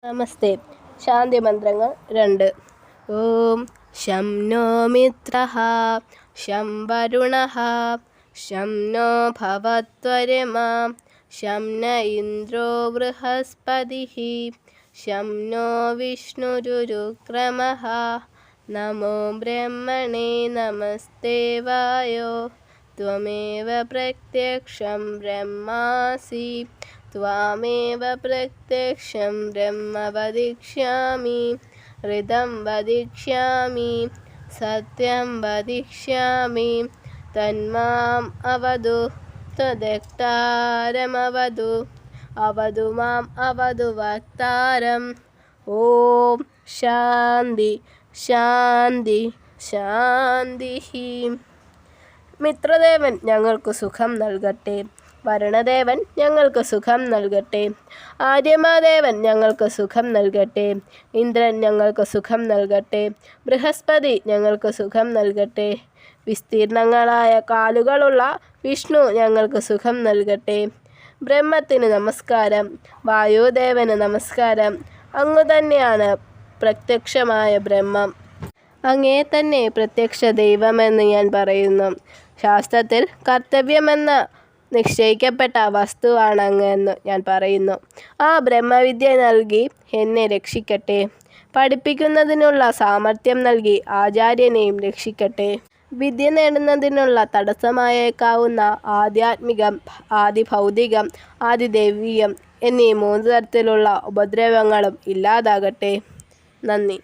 നമസ്തേ. ശാന്തി മന്ത്രങ്ങൾ 2. ഓം ശം no മിത്രഃ ശം വരുണഃ ശം no ഭവത്വര്യമ ശം ന ഇന്ദ്രോ ബൃഹസ്പതിഃ ശം no വിഷ്ണുരുക്രമഃ. നമോ ബ്രഹ്മണേ നമസ്തേ വായോ ത്വമേവ പ്രത്യക്ഷം ബ്രഹ്മാസി ത്വാമേവ പ്രത്യക്ഷം ബ്രഹ്മ വദിഷ്യാമി ഋതം വദിഷ്യാമി സത്യം വദിഷ്യാമി തന്മാം അവതു ത്വദക്താരമവതു അവതു മാം അവതു വക്താരം. ഓം ശാന്തി ശാന്തി ശാന്തി. മിത്രദേവൻ ഞങ്ങൾക്ക് സുഖം നൽകട്ടെ. വരുണദേവൻ ഞങ്ങൾക്ക് സുഖം നൽകട്ടെ. ആര്യമാദേവൻ ഞങ്ങൾക്ക് സുഖം നൽകട്ടെ. ഇന്ദ്രൻ ഞങ്ങൾക്ക് സുഖം നൽകട്ടെ. ബൃഹസ്പതി ഞങ്ങൾക്ക് സുഖം നൽകട്ടെ. വിസ്തീർണങ്ങളായ കാലുകളുള്ള വിഷ്ണു ഞങ്ങൾക്ക് സുഖം നൽകട്ടെ. ബ്രഹ്മത്തിന് നമസ്കാരം. വായുദേവന് നമസ്കാരം. അങ്ങു തന്നെയാണ് പ്രത്യക്ഷമായ ബ്രഹ്മം. അങ്ങേ തന്നെ പ്രത്യക്ഷ ദൈവമെന്ന് ഞാൻ പറയുന്നു. ശാസ്ത്രത്തിൽ കർത്തവ്യമെന്ന് നിശ്ചയിക്കപ്പെട്ട വസ്തുവാണ് അങ്ങ് എന്ന് ഞാൻ പറയുന്നു. ആ ബ്രഹ്മവിദ്യ നൽകി എന്നെ രക്ഷിക്കട്ടെ. പഠിപ്പിക്കുന്നതിനുള്ള സാമർഥ്യം നൽകി ആചാര്യനെയും രക്ഷിക്കട്ടെ. വിദ്യ നേടുന്നതിനുള്ള തടസ്സമായേക്കാവുന്ന ആധ്യാത്മികം, ആദിഭൗതികം, ആദിദൈവീയം എന്നീ 3 തരത്തിലുള്ള ഉപദ്രവങ്ങളും ഇല്ലാതാകട്ടെ. നന്ദി.